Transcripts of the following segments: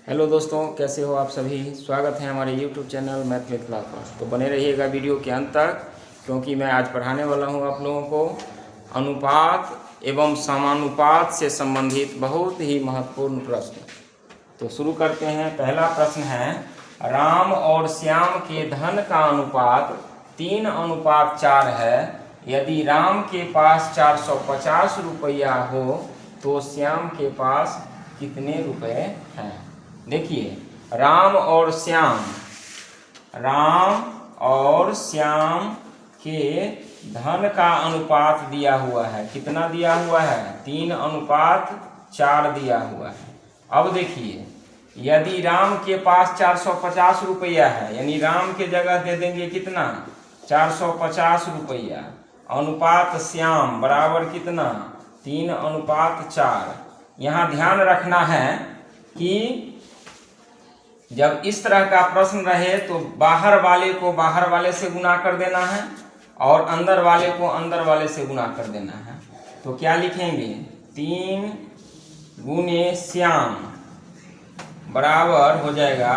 Hello दोस्तों, कैसे हो आप सभी। स्वागत है हमारे YouTube channel math with class. तो बने रहिएगा वीडियो के अंत तक, क्योंकि मैं आज पढ़ाने वाला हूं आप लोगों को अनुपात एवं समानुपात से संबंधित बहुत ही महत्वपूर्ण प्रश्न। तो शुरू करते हैं। पहला प्रश्न है, राम और श्याम के धन का अनुपात 3:4 है। यदि राम के पास 450 रुपया हो तो श्याम के पास कितने रुपए हैं। देखिए, राम और श्याम के धन का अनुपात दिया हुआ है। कितना दिया हुआ है? 3:4 दिया हुआ है। अब देखिए, यदि राम के पास 450 रुपया है, यानी राम के जगह दे देंगे कितना? 450 रुपया। अनुपात श्याम बराबर कितना? 3:4। यहाँ ध्यान रखना है कि जब इस तरह का प्रश्न रहे तो बाहर वाले को बाहर वाले से गुना कर देना है और अंदर वाले को अंदर वाले से गुना कर देना है। तो क्या लिखेंगे? 3 गुने श्याम बराबर हो जाएगा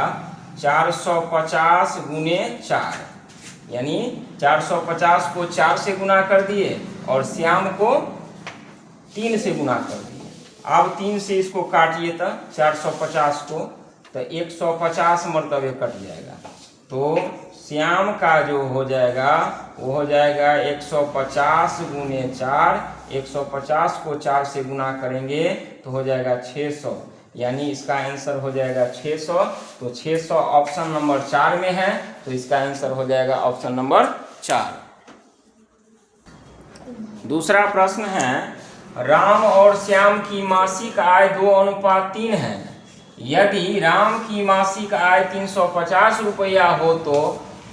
450 गुने 4, यानी 450 को 4 से गुना कर दिए और श्याम को 3 से गुना कर दिए। अब 3 से इसको काटिए तो 450 को, तो 150 मरतबे कट जाएगा। तो श्याम का जो हो जाएगा वो हो जाएगा 150 गुने 4। 150 को 4 से गुना करेंगे तो हो जाएगा 600, यानी इसका आंसर हो जाएगा 600। तो 600 ऑप्शन नंबर 4 में है, तो इसका आंसर हो जाएगा ऑप्शन नंबर 4। दूसरा प्रश्न है, राम और श्याम की मासिक आय 2:3 है। यदि राम की मासिक आय 350 रुपया हो तो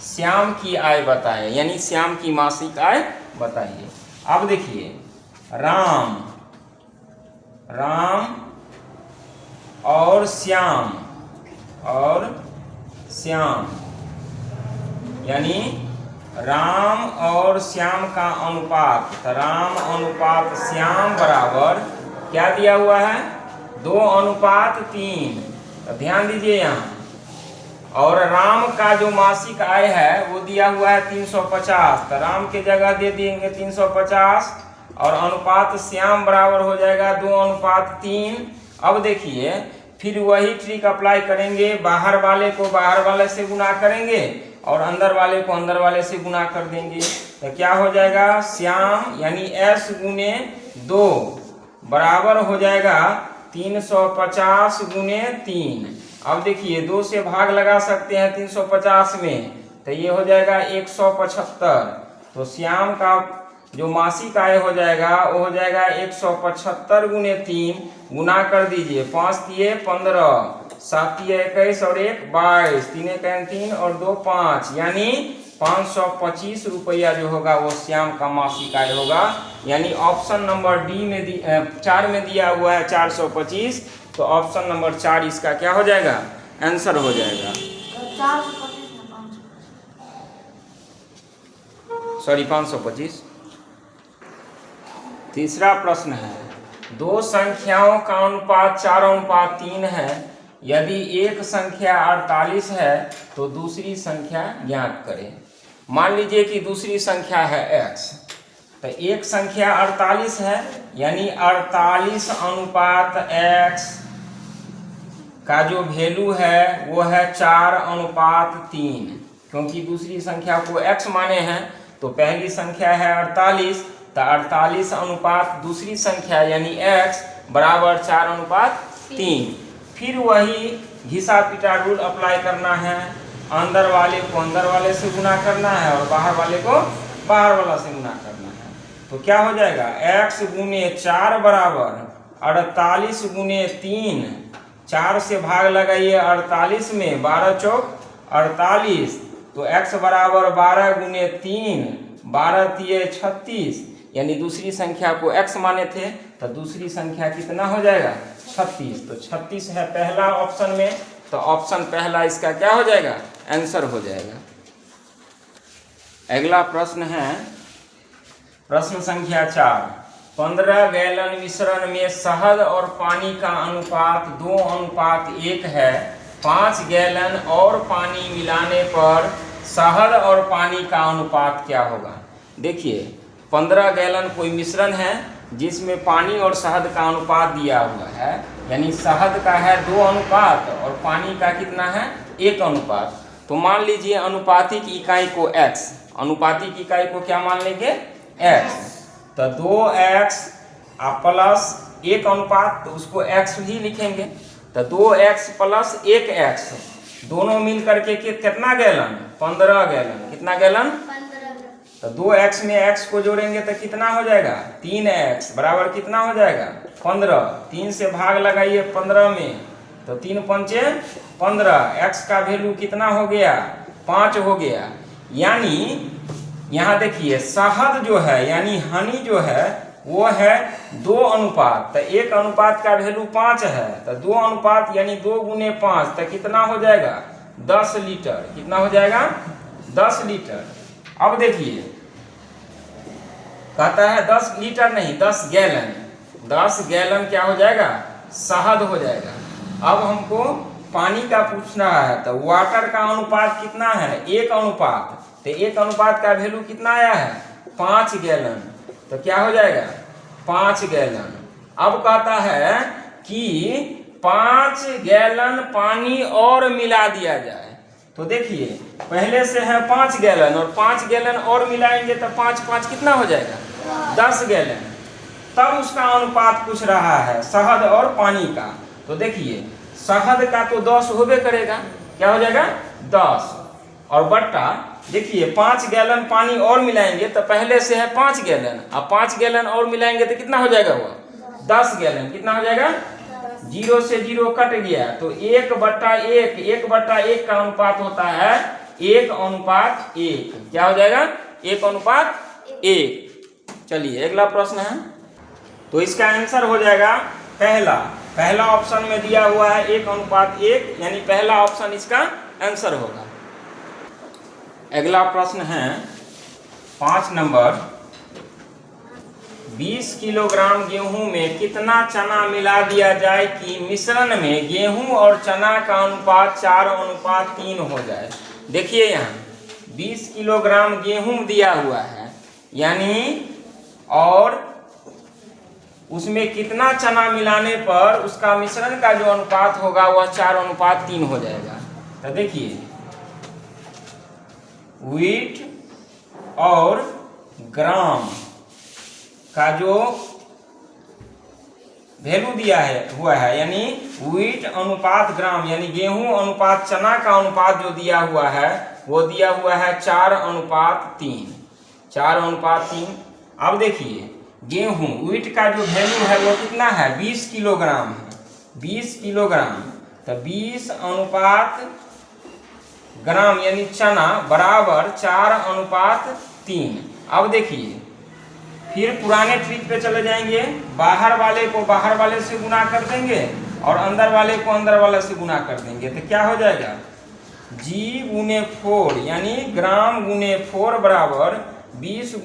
श्याम की आय बताएं, यानी श्याम की मासिक आय बताइए। अब देखिए, राम और श्याम यानी राम और श्याम का अनुपात, तो राम अनुपात श्याम बराबर क्या दिया हुआ है? 2:3। तो ध्यान दीजिए यहाँ। और राम का जो मासिक आय है वो दिया हुआ है 350, तो राम के जगह दे देंगे 350 और अनुपात श्याम बराबर हो जाएगा 2:3। अब देखिए, फिर वही ट्रिक अप्लाई करेंगे। बाहर वाले को बाहर वाले से गुना करेंगे और अंदर वाले को अंदर वाले से गुना कर देंगे। तो क्या हो जाएगा? श्याम यानी S गुने 2 बराबर हो जाएगा 350 गुने 3। अब देखिए, 2 से भाग लगा सकते हैं 350 में, तो ये हो जाएगा 175। तो श्याम का जो मासिक आय हो जाएगा वो हो जाएगा 175 गुने 3। गुना कर दीजिए, 5 तिये 15, 7 तिये 21 और 1 22, 3 1 3 और 2 5, यानी 525 रुपया जो होगा वो श्याम का मासिक आय होगा। यानी ऑप्शन नंबर डी में 4 में दिया हुआ है 425, तो ऑप्शन नंबर 4 इसका क्या हो जाएगा? आंसर हो जाएगा। सॉरी, 525। तीसरा प्रश्न है, दो संख्याओं का अनुपात 4:3 है। यदि एक संख्या 48 है तो दूसरी संख्या ज्ञात करें। मान लीजिए कि दूसरी संख्या है x, तो एक संख्या 48 है, यानी 48 अनुपात x का जो वैल्यू है वो है 4:3। क्योंकि दूसरी संख्या को x माने हैं, तो पहली संख्या है 48, तो 48 अनुपात दूसरी संख्या यानी x बराबर 4:3। फिर वही घिसा पिटा रूल अप्लाई करना है। अंदर वाले को अंदर वाले से गुना करना है और बाहर वाले को बाहर वाला से गुना करना है। तो क्या हो जाएगा? x गुने 4 बराबर 48 गुने 3। 4 से भाग लगाइए 48 में, 12 चौक 48, तो x बराबर 12 गुने 3, 12 तिये 36, यानी दूसरी संख्या को x माने थे, तो दूसरी संख्या कितना हो जाएगा? 36। तो 36 है पहला ऑप्शन में, तो ऑप्शन पहला इसका क्या हो जाएगा? आंसर हो जाएगा। अगला प्रश्न है प्रश्न संख्या 4। 15 गैलन मिश्रण में शहद और पानी का अनुपात 2:1 है। 5 गैलन और पानी मिलाने पर शहद और पानी का अनुपात क्या होगा? देखिए 15 गैलन कोई मिश्रण है जिसमें पानी और शहद का अनुपात दिया हुआ है, यानी शहद का है 2 अनुपात और पानी का कितना है 1 अनुपात। तो मान लीजिए अनुपातिक इकाई को x, अनुपातिक इकाई को क्या मान लेंगे x, तो 2x प्लस 1 अनुपात, तो उसको x ही लिखेंगे। तो 2x प्लस 1x दोनों मिल करके कितना गैलन? 15 गैलन। कितना गैलन? 15। तो 2x में x को जोड़ेंगे तो कितना हो जाएगा? 3x बराबर कितना हो जाएगा? 15। 3 से भाग लगाइए 15 में, तो 3 पंचे 15। x का वैल्यू कितना हो गया? 5 हो गया। यानी यहाँ देखिए शहद जो है यानी हनी जो है वो है 2 अनुपात, तो 1 अनुपात का वैल्यू 5 है, तो 2 अनुपात यानी 2 × 5, तो कितना हो जाएगा? 10 लीटर। कितना हो जाएगा? 10 लीटर। अब देखिए कहता है 10 लीटर नहीं 10 गैलन। 10 गैलन क्या हो जाएगा? शहद हो जाएगा। अब हमको पानी का पूछ रहा है, तो वाटर का अनुपात कितना है? 1 अनुपात, तो 1 अनुपात का वैल्यू कितना आया है? 5 गैलन। तो क्या हो जाएगा? 5 गैलन। अब कहता है कि 5 गैलन पानी और मिला दिया जाए। तो देखिए पहले से है 5 गैलन और 5 गैलन और मिलाएंगे तो 5 5 कितना हो जाएगा? 10 गैलन। तब उसका अनुपात पूछ रहा है शहद और पानी का। तो देखिए शहद का तो 10 होबे करेगा, क्या हो जाएगा? 10 और बट्टा देखिए 5 गैलन पानी और मिलाएंगे तो पहले से है 5 गैलन, अब 5 गैलन और मिलाएंगे तो कितना हो जाएगा? वो 10 गैलन। कितना हो जाएगा? 0 से 0 कट गया, तो 1/1, 1/1 का अनुपात होता है 1:1। क्या हो जाएगा? 1:1। चलिए अगला प्रश्न है, तो इसका आंसर हो जाएगा पहला ऑप्शन में दिया हुआ है 1:1, यानी पहला ऑप्शन इसका आंसर होगा। अगला प्रश्न है 5 नंबर, 20 किलोग्राम गेहूं में कितना चना मिला दिया जाए कि मिश्रण में गेहूं और चना का अनुपात 4:3 हो जाए? देखिए यहाँ 20 किलोग्राम गेहूं दिया हुआ है, यानी और उसमें कितना चना मिलाने पर उसका मिश्रण का जो अनुपात होगा वह 4:3 हो जाएगा। तो देखिए व्हीट और ग्राम का जो वैल्यू दिया हुआ है, यानी व्हीट अनुपात ग्राम, यानी गेहूं अनुपात चना का अनुपात जो दिया हुआ है वो दिया हुआ है 4:3। 4:3। अब देखिए गेहूं व्हीट का जो वैल्यू है वो कितना है? 20 किलोग्राम है। 20 किलोग्राम, तो 20 अनुपात ग्राम यानी चना बराबर 4:3। अब देखिए फिर पुराने ट्रिक पे चले जाएंगे, बाहर वाले को बाहर वाले से गुना कर देंगे और अंदर वाले को अंदर वाले से गुना कर देंगे, तो क्या हो जाएगा? G × 4 यानी ग्राम × 4 बराबर 20 ×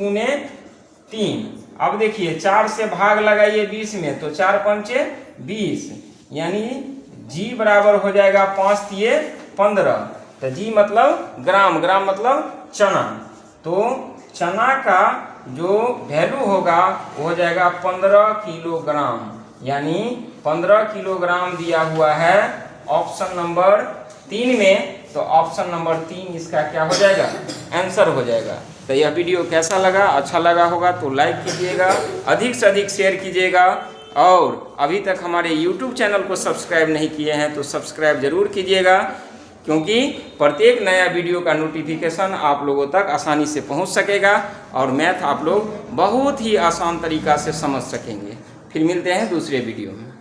3। अब देखिए 4 से भाग लगाइए 20 में, तो 4 पंचे 20, यानी G बराबर हो जाएगा 5 × 15। तो G मतलब ग्राम, ग्राम मतलब चना, तो चना का जो वैल्यू होगा वो हो जाएगा 15 किलोग्राम, यानी 15 किलोग्राम दिया हुआ है ऑप्शन नंबर 3 में। तो ऑप्शन नंबर 3 इसका क्या हो जाएगा? आंसर हो जाएगा। तो यह वीडियो कैसा लगा? अच्छा लगा होगा तो लाइक कीजिएगा, अधिक से अधिक शेयर कीजिएगा, और अभी तक हमारे YouTube चैनल को सब्सक्राइब नहीं किए हैं तो सब्सक्राइब जरूर कीजिएगा, क्योंकि प्रत्येक नया वीडियो का नोटिफिकेशन आप लोगों तक आसानी से पहुंच सकेगा और मैथ आप लोग बहुत ही आसान तरीका से समझ सकेंगे। फिर मिलते हैं दूसरे वीडियो में।